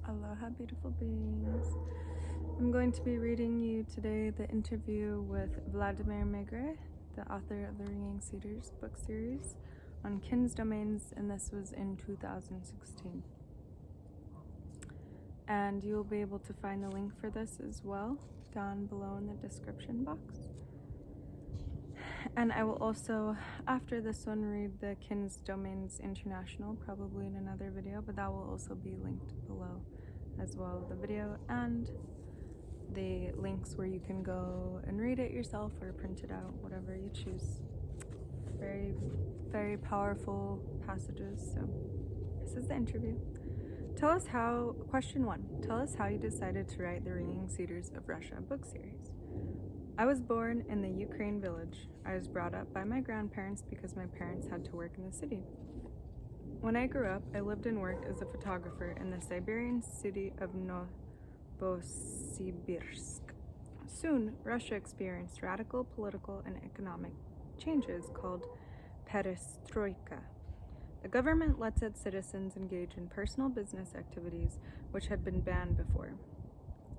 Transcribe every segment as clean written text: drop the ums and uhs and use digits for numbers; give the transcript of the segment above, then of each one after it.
Aloha, beautiful beings. I'm going to be reading you today the interview with Vladimir Megre, the author of the Ringing Cedars book series on Kin's domains, and this was in 2016. And you'll be able to find the link for this as well down below in the description box. And I will also, after this one, read the Kin's Domains International, probably in another video, but that will also be linked below as well, the video and the links where you can go and read it yourself or print it out, whatever you choose. Very, very powerful passages. So this is the interview. Question 1, tell us how you decided to write the Ringing Cedars of Russia book series. I was born in the Ukraine village. I was brought up by my grandparents because my parents had to work in the city. When I grew up, I lived and worked as a photographer in the Siberian city of Novosibirsk. Soon, Russia experienced radical political and economic changes called perestroika. The government lets its citizens engage in personal business activities which had been banned before.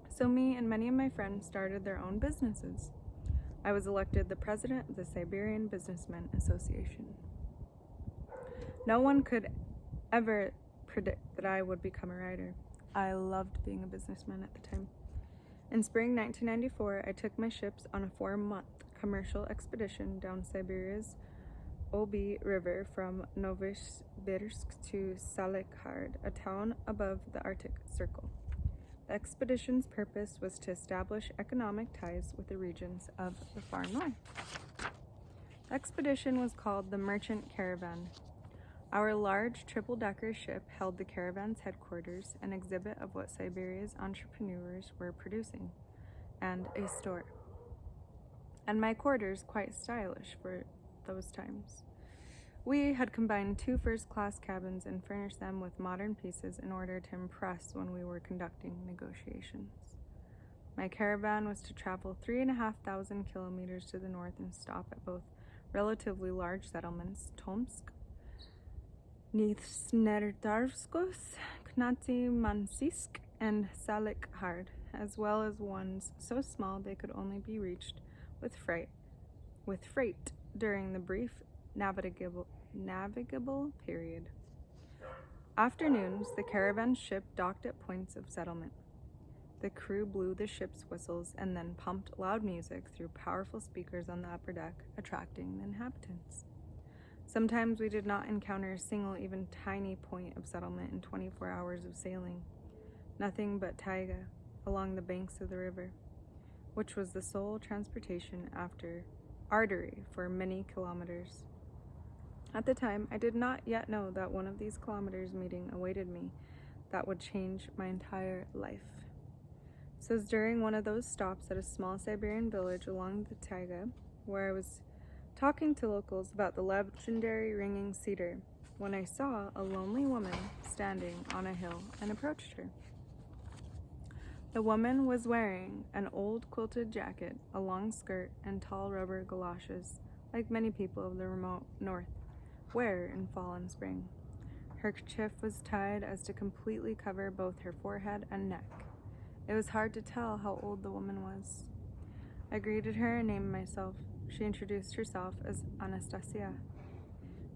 So me and many of my friends started their own businesses. I was elected the president of the Siberian Businessmen Association. No one could ever predict that I would become a writer. I loved being a businessman at the time. In spring 1994, I took my ships on a 4-month commercial expedition down Siberia's Oby River from Novosibirsk to Salekhard, a town above the Arctic Circle. The expedition's purpose was to establish economic ties with the regions of the far north. The expedition was called the Merchant Caravan. Our large triple-decker ship held the caravan's headquarters, an exhibit of what Siberia's entrepreneurs were producing, and a store. And my quarters quite stylish for those times. We had combined 2 first-class cabins and furnished them with modern pieces in order to impress when we were conducting negotiations. My caravan was to travel 3,500 kilometers to the north and stop at both relatively large settlements, Tomsk, Nizhnetarskos, Knaty-Mansisk, and Salekhard, as well as ones so small they could only be reached with freight during the brief navigable period. Afternoons, the caravan ship docked at points of settlement. The crew blew the ship's whistles and then pumped loud music through powerful speakers on the upper deck, attracting the inhabitants. Sometimes we did not encounter a single, even tiny point of settlement in 24 hours of sailing. Nothing but taiga along the banks of the river, which was the sole transportation artery for many kilometers. At the time, I did not yet know that one of these kilometers meeting awaited me that would change my entire life. So it was during one of those stops at a small Siberian village along the taiga, where I was talking to locals about the legendary Ringing Cedar, when I saw a lonely woman standing on a hill and approached her. The woman was wearing an old quilted jacket, a long skirt, and tall rubber galoshes, like many people of the remote north wear in fall and spring. Her kerchief was tied as to completely cover both her forehead and neck. It was hard to tell how old the woman was. I greeted her and named myself. She introduced herself as Anastasia.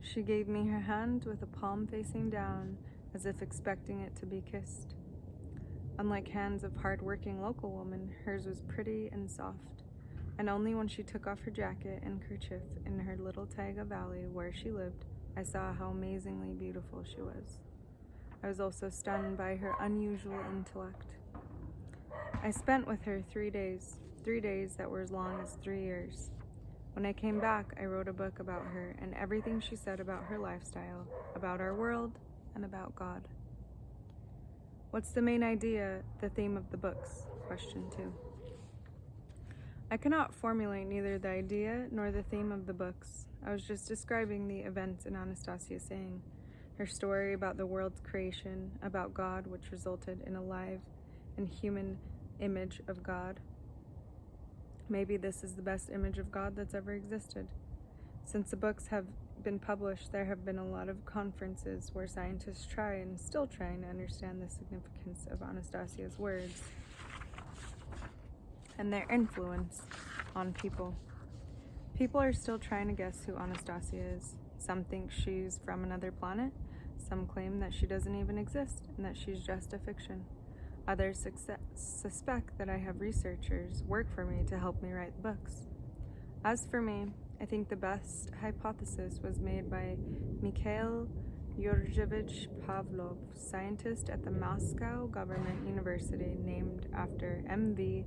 She gave me her hand with a palm facing down, as if expecting it to be kissed. Unlike hands of hard-working local women, hers was pretty and soft, and only when she took off her jacket and kerchief in her little taiga valley where she lived, I saw how amazingly beautiful she was. I was also stunned by her unusual intellect. I spent with her 3 days that were as long as 3 years. When I came back, I wrote a book about her and everything she said about her lifestyle, about our world, and about God. What's the main idea, the theme of the books? Question 2. I cannot formulate neither the idea nor the theme of the books. I was just describing the events in Anastasia's saying, her story about the world's creation, about God, which resulted in a live and human image of God. Maybe this is the best image of God that's ever existed. Since the books have been published, there have been a lot of conferences where scientists try and still trying to understand the significance of Anastasia's words and their influence on people. People are still trying to guess who Anastasia is. Some think she's from another planet. Some claim that she doesn't even exist and that she's just a fiction. Others suspect that I have researchers work for me to help me write the books. As for me, I think the best hypothesis was made by Mikhail Georgievich Pavlov, scientist at the Moscow Government University named after M.V.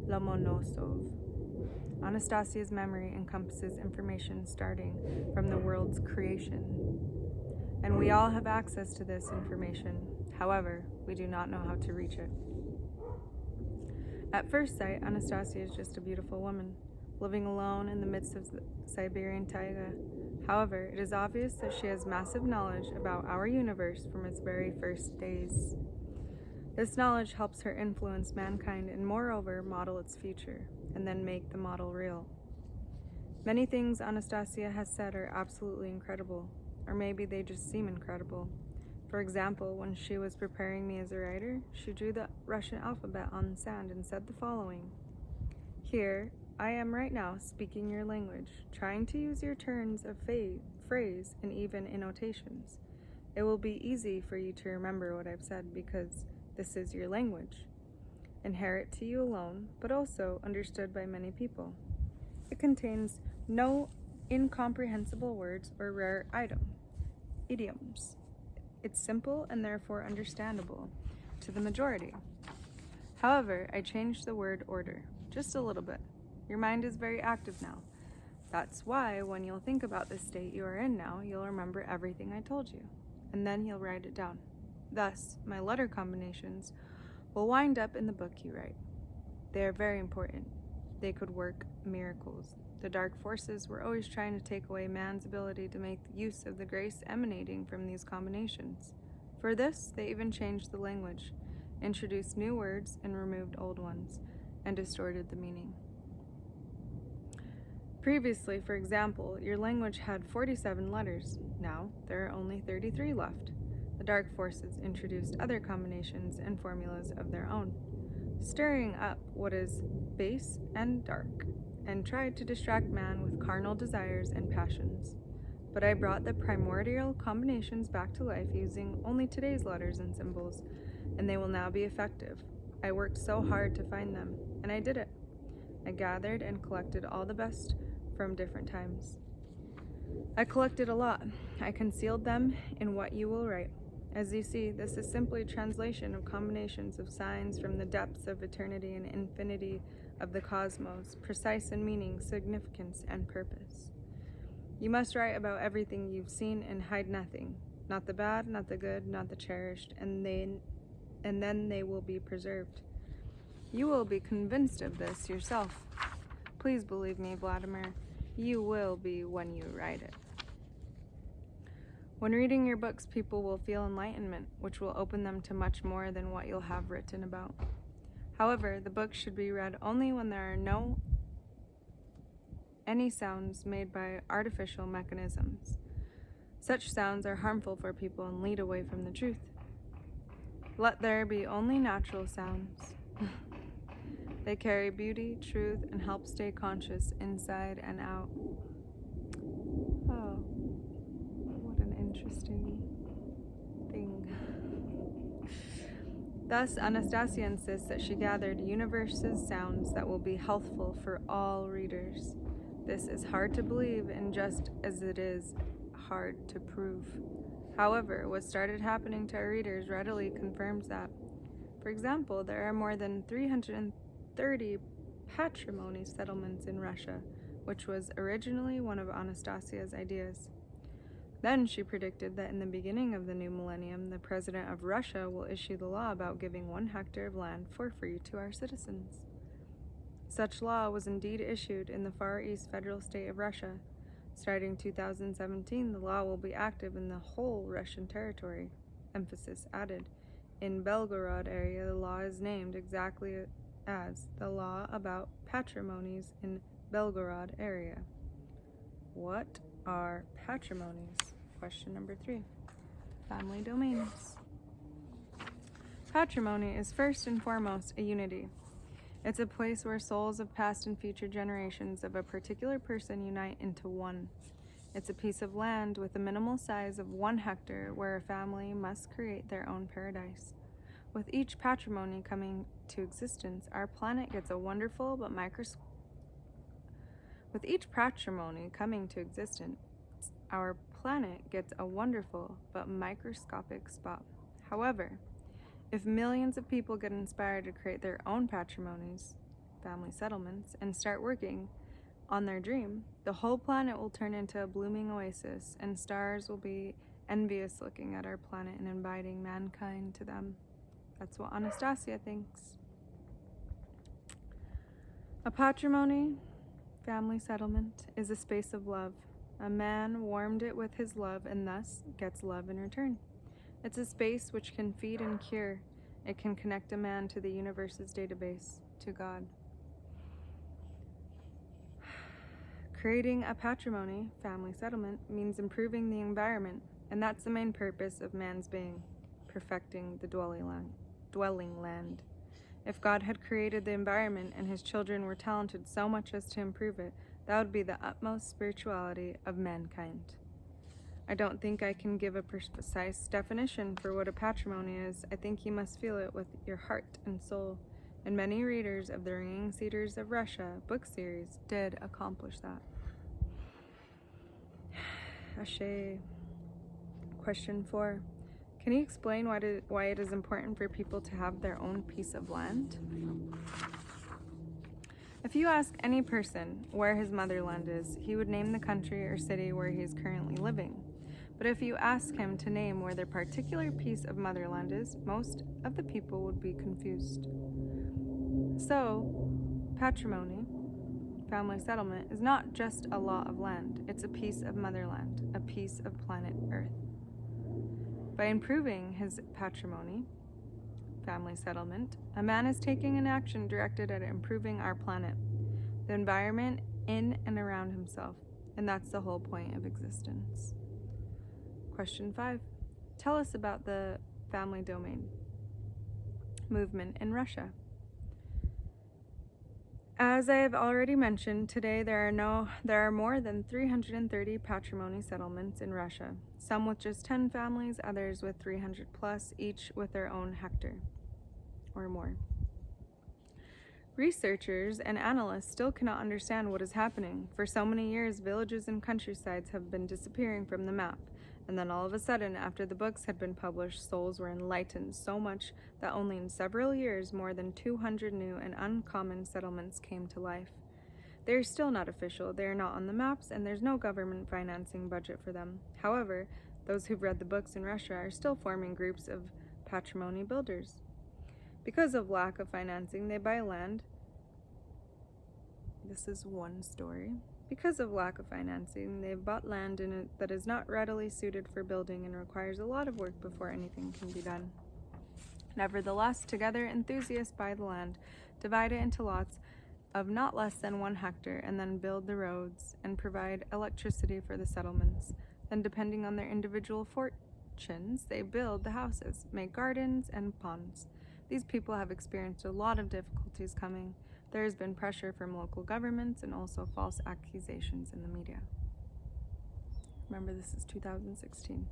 Lomonosov. Anastasia's memory encompasses information starting from the world's creation, and we all have access to this information. However, we do not know how to reach it. At first sight, Anastasia is just a beautiful woman, living alone in the midst of the Siberian taiga. However, it is obvious that she has massive knowledge about our universe from its very first days. This knowledge helps her influence mankind and moreover model its future, and then make the model real. Many things Anastasia has said are absolutely incredible, or maybe they just seem incredible. For example, when she was preparing me as a writer, she drew the Russian alphabet on the sand and said the following: "Here, I am right now speaking your language, trying to use your turns of phrase and even annotations. It will be easy for you to remember what I've said because this is your language, inherent to you alone, but also understood by many people. It contains no incomprehensible words or rare idioms. It's simple and therefore understandable to the majority. However, I changed the word order just a little bit. Your mind is very active now. That's why when you'll think about the state you are in now, you'll remember everything I told you, and then you'll write it down. Thus, my letter combinations will wind up in the book you write. They are very important. They could work miracles. The dark forces were always trying to take away man's ability to make use of the grace emanating from these combinations. For this, they even changed the language, introduced new words and removed old ones, and distorted the meaning. Previously, for example, your language had 47 letters. Now, there are only 33 left. The dark forces introduced other combinations and formulas of their own, stirring up what is base and dark, and tried to distract man with carnal desires and passions. But I brought the primordial combinations back to life using only today's letters and symbols, and they will now be effective. I worked so hard to find them, and I did it. I gathered and collected all the best from different times. I collected a lot. I concealed them in what you will write. As you see, this is simply a translation of combinations of signs from the depths of eternity and infinity of the cosmos, precise in meaning, significance, and purpose. You must write about everything you've seen and hide nothing, not the bad, not the good, not the cherished, and then they will be preserved. You will be convinced of this yourself. Please believe me, Vladimir, you will be when you write it. When reading your books, people will feel enlightenment, which will open them to much more than what you'll have written about. However, the book should be read only when there are any sounds made by artificial mechanisms. Such sounds are harmful for people and lead away from the truth. Let there be only natural sounds. They carry beauty, truth, and help stay conscious inside and out. Oh, what an interesting thing. Thus, Anastasia insists that she gathered universe's sounds that will be healthful for all readers. This is hard to believe, and just as it is hard to prove. However, what started happening to our readers readily confirms that. For example, there are more than 330 patrimonies settlements in Russia, which was originally one of Anastasia's ideas. Then she predicted that in the beginning of the new millennium, the president of Russia will issue the law about giving 1 hectare of land for free to our citizens. Such law was indeed issued in the Far East federal state of Russia. Starting 2017, the law will be active in the whole Russian territory. Emphasis added. In Belgorod area, the law is named exactly as the law about patrimonies in Belgorod area. What? are patrimonies? Question number 3. Family domains. Patrimony is first and foremost a unity. It's a place where souls of past and future generations of a particular person unite into one. It's a piece of land with a minimal size of 1 hectare where a family must create their own paradise. With each patrimony coming to existence, our planet gets a wonderful but microscopic spot. However, if millions of people get inspired to create their own patrimonies, family settlements, and start working on their dream, the whole planet will turn into a blooming oasis, and stars will be envious looking at our planet and inviting mankind to them. That's what Anastasia thinks. A patrimony, family settlement, is a space of love. A man warmed it with his love and thus gets love in return. It's a space which can feed and cure. It can connect a man to the universe's database, to God. Creating a patrimony, family settlement, means improving the environment, and that's the main purpose of man's being, perfecting the dwelling land. If God had created the environment and his children were talented so much as to improve it, that would be the utmost spirituality of mankind. I don't think I can give a precise definition for what a patrimony is. I think you must feel it with your heart and soul. And many readers of the Ringing Cedars of Russia book series did accomplish that. Ashe. Question 4. Can you explain why it is important for people to have their own piece of land? If you ask any person where his motherland is, he would name the country or city where he is currently living. But if you ask him to name where their particular piece of motherland is, most of the people would be confused. So, patrimony, family settlement, is not just a lot of land. It's a piece of motherland, a piece of planet Earth. By improving his patrimony, family settlement, a man is taking an action directed at improving our planet, the environment in and around himself, and that's the whole point of existence. Question 5. Tell us about the family domain movement in Russia. As I have already mentioned, today there are more than 330 patrimony settlements in Russia, some with just 10 families, others with 300 plus, each with their own hectare or more. Researchers and analysts still cannot understand what is happening. For so many years, villages and countrysides have been disappearing from the map. And then all of a sudden, after the books had been published, souls were enlightened so much that only in several years, more than 200 new and uncommon settlements came to life. They are still not official, they are not on the maps, and there's no government financing budget for them. However, those who've read the books in Russia are still forming groups of patrimony builders. Because of lack of financing, they buy land. This is one story. Because of lack of financing, they've bought land in it that is not readily suited for building and requires a lot of work before anything can be done. Nevertheless, together enthusiasts buy the land, divide it into lots of not less than 1 hectare, and then build the roads and provide electricity for the settlements. Then, depending on their individual fortunes, they build the houses, make gardens and ponds. These people have experienced a lot of difficulties coming. There has been pressure from local governments and also false accusations in the media. Remember, this is 2016.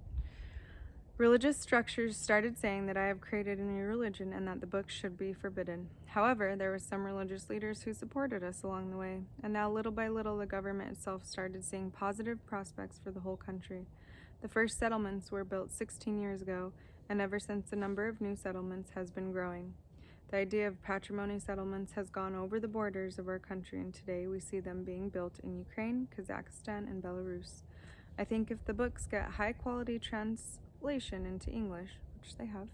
Religious structures started saying that I have created a new religion and that the books should be forbidden. However, there were some religious leaders who supported us along the way, and now little by little the government itself started seeing positive prospects for the whole country. The first settlements were built 16 years ago, and ever since the number of new settlements has been growing. The idea of patrimony settlements has gone over the borders of our country, and today we see them being built in Ukraine, Kazakhstan, and Belarus. I think if the books get high-quality translation into English, which they have,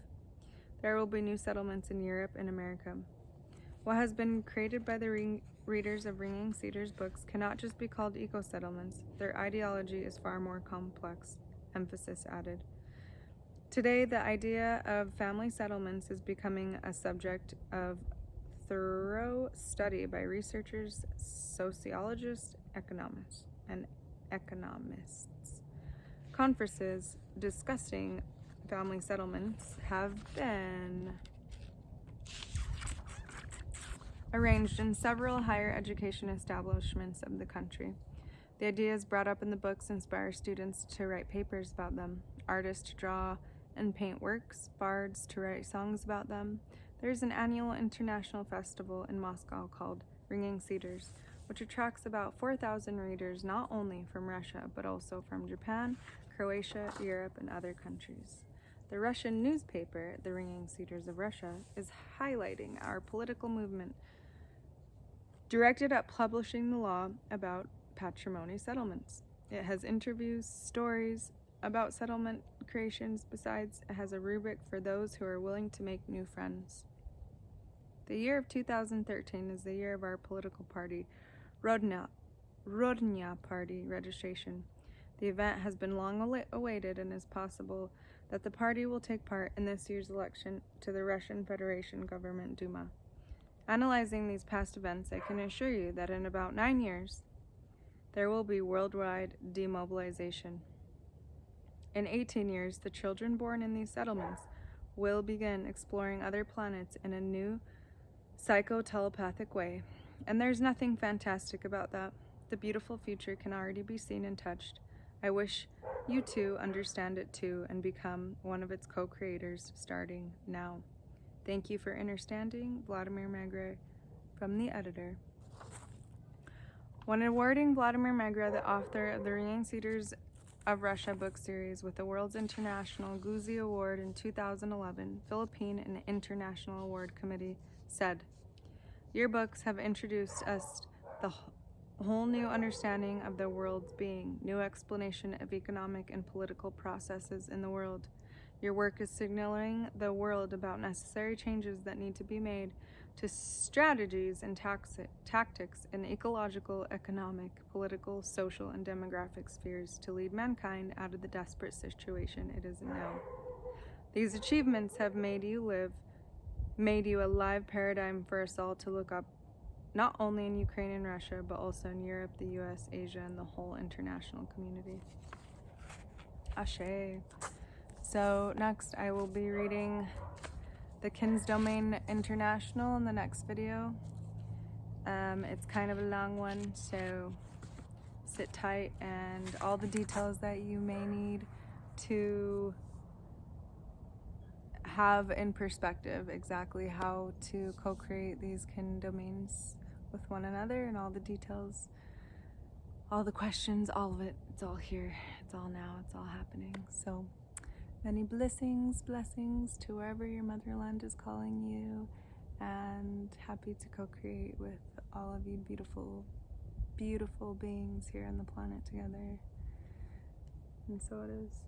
there will be new settlements in Europe and America. What has been created by the readers of Ringing Cedars Books cannot just be called eco-settlements. Their ideology is far more complex, emphasis added. Today, the idea of family settlements is becoming a subject of thorough study by researchers, sociologists, economists, and economists. Conferences discussing family settlements have been arranged in several higher education establishments of the country. The ideas brought up in the books inspire students to write papers about them, artists to draw and paint works, bards to write songs about them. There is an annual international festival in Moscow called Ringing Cedars, which attracts about 4,000 readers not only from Russia, but also from Japan, Croatia, Europe, and other countries. The Russian newspaper, The Ringing Cedars of Russia, is highlighting our political movement directed at publishing the law about patrimony settlements. It has interviews, stories about settlement creations. Besides, it has a rubric for those who are willing to make new friends. The year of 2013 is the year of our political party, Rodnya Party registration. The event has been long awaited, and is possible that the party will take part in this year's election to the Russian Federation Government Duma. Analyzing these past events, I can assure you that in about 9 years, there will be worldwide demobilization. In 18 years, the children born in these settlements will begin exploring other planets in a new psychotelepathic way. And there's nothing fantastic about that. The beautiful future can already be seen and touched. I wish you too understand it too and become one of its co-creators starting now. Thank you for understanding. Vladimir Megre, from the editor. When awarding Vladimir Megre, the author of the Ringing Cedars of Russia book series, with the World's International Guzi Award in 2011, Philippine and International Award Committee said, "Your books have introduced us the whole new understanding of the world's being, new explanation of economic and political processes in the world. Your work is signaling the world about necessary changes that need to be made to strategies and tactics in ecological, economic, political, social, and demographic spheres to lead mankind out of the desperate situation it is in now. These achievements have made you a live paradigm for us all to look up, not only in Ukraine and Russia, but also in Europe, the US, Asia, and the whole international community." Ashe. So next I will be reading The Kins Domain International in the next video. It's kind of a long one, so sit tight, and all the details that you may need to have in perspective exactly how to co-create these kin domains with one another, and all the details, all the questions, all of it, it's all here, it's all now, it's all happening. So many blessings to wherever your motherland is calling you, and happy to co-create with all of you beautiful, beautiful beings here on the planet together. And so it is.